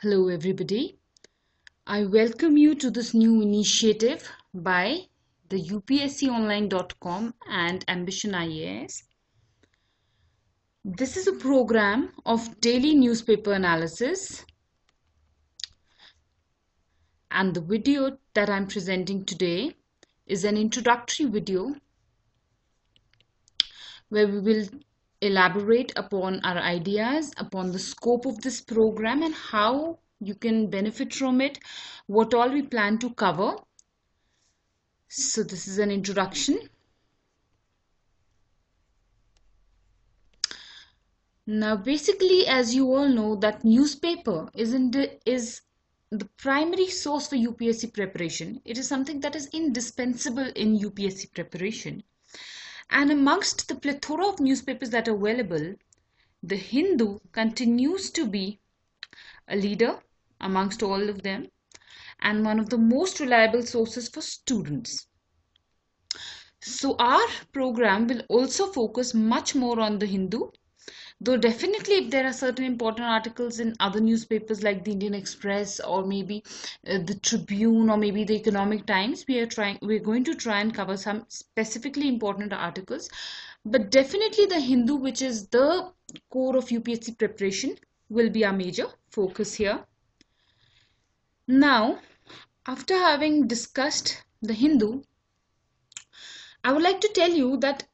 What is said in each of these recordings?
Hello, everybody. I welcome you to this new initiative by the UPSConline.com and Ambition IAS. This is a program of daily newspaper analysis, and the video that I'm presenting today is an introductory video where we will elaborate upon our ideas, upon the scope of this program and how you can benefit from it, what all we plan to cover. So this is an introduction. Now, basically, as you all know, that newspaper is the primary source for UPSC preparation. It is something that is indispensable in UPSC preparation. And amongst the plethora of newspapers that are available, the Hindu continues to be a leader amongst all of them and one of the most reliable sources for students. So our program will also focus much more on the Hindu. Though definitely if there are certain important articles in other newspapers like the Indian Express or maybe the Tribune or maybe the Economic Times, we're going to try and cover some specifically important articles. But definitely the Hindu, which is the core of UPSC preparation, will be our major focus here. Now, after having discussed the Hindu, I would like to tell you that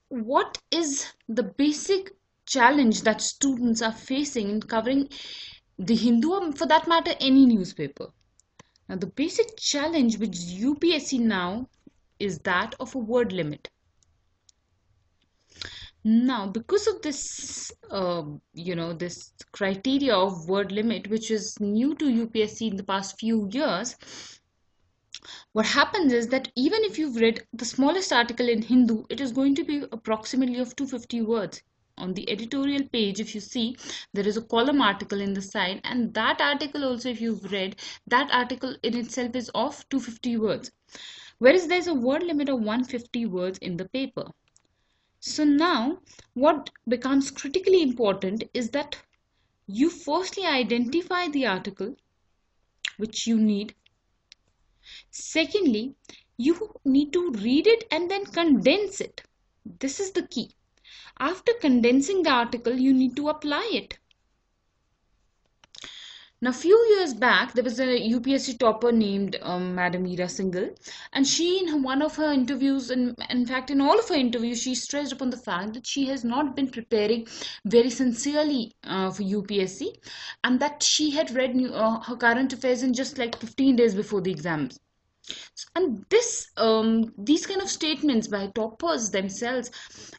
what is the basic challenge that students are facing in covering the Hindu, or for that matter any newspaper. Now the basic challenge with UPSC now is that of a word limit. Now because of this this criteria of word limit, which is new to UPSC in the past few years, what happens is that even if you've read the smallest article in Hindu, it is going to be approximately of 250 words. On the editorial page, if you see, there is a column article in the side, and that article also, if you've read, that article in itself is of 250 words, whereas there's a word limit of 150 words in the paper. So now what becomes critically important is that you firstly identify the article which you need. Secondly, you need to read it and then condense it. This is the key. After condensing the article, you need to apply it. Now, a few years back, there was a UPSC topper named Madam Meera Singhal, and she, in one of her interviews, and in fact, in all of her interviews, she stressed upon the fact that she has not been preparing very sincerely for UPSC, and that she had read her current affairs in just like 15 days before the exams. And these kind of statements by toppers themselves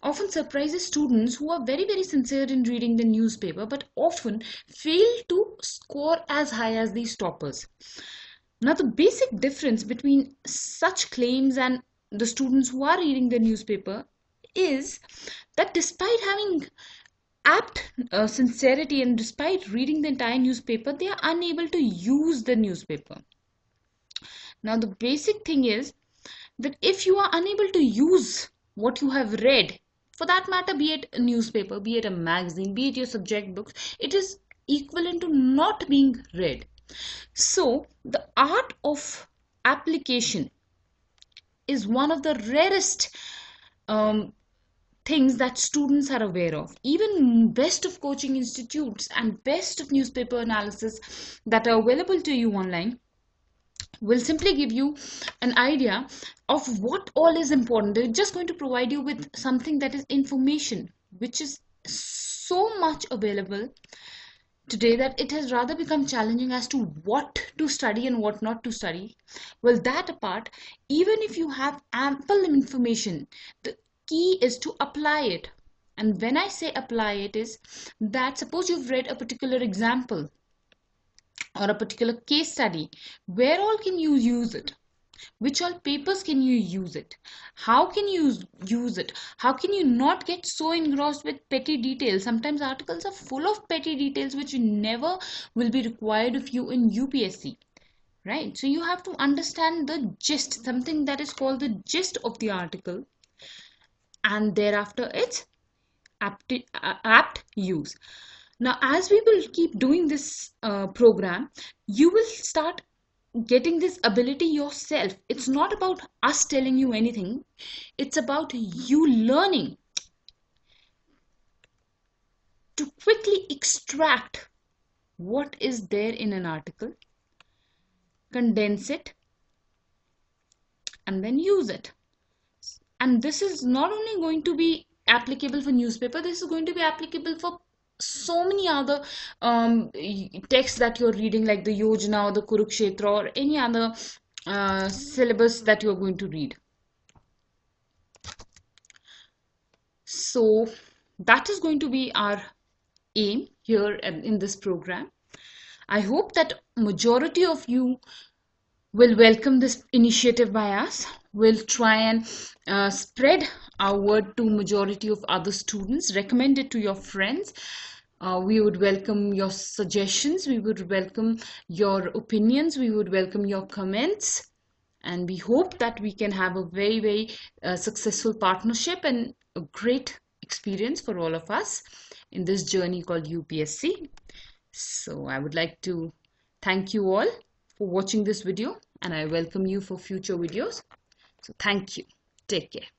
often surprises students who are very, very sincere in reading the newspaper, but often fail to score as high as these toppers. Now, the basic difference between such claims and the students who are reading the newspaper is that despite having apt sincerity and despite reading the entire newspaper, they are unable to use the newspaper. Now, the basic thing is that if you are unable to use what you have read, for that matter, be it a newspaper, be it a magazine, be it your subject books, it is equivalent to not being read. So, the art of application is one of the rarest things that students are aware of. Even best of coaching institutes and best of newspaper analysis that are available to you online will simply give you an idea of what all is important. They're just going to provide you with something that is information, which is so much available today that it has rather become challenging as to what to study and what not to study. Well, that apart, even if you have ample information, the key is to apply it. And when I say apply it, is that suppose you've read a particular example or a particular case study, where all can you use it? Which all papers can you use it? How can you use it? How can you not get so engrossed with petty details? Sometimes articles are full of petty details which never will be required of you in UPSC. Right? So you have to understand the gist, something that is called the gist of the article, and thereafter its apt use. Now, as we will keep doing this program, you will start getting this ability yourself. It's not about us telling you anything, it's about you learning to quickly extract what is there in an article, condense it, and then use it. And this is not only going to be applicable for newspaper, this is going to be applicable for so many other texts that you're reading, like the Yojana or the Kurukshetra or any other syllabus that you're going to read. So that is going to be our aim here in this program. I hope that majority of you will welcome this initiative by us. We'll try and spread our word to majority of other students, recommend it to your friends. We would welcome your suggestions, we would welcome your opinions, we would welcome your comments, and we hope that we can have a very successful partnership and a great experience for all of us in this journey called UPSC. So I would like to thank you all for watching this video, and I welcome you for future videos. So thank you. Take care.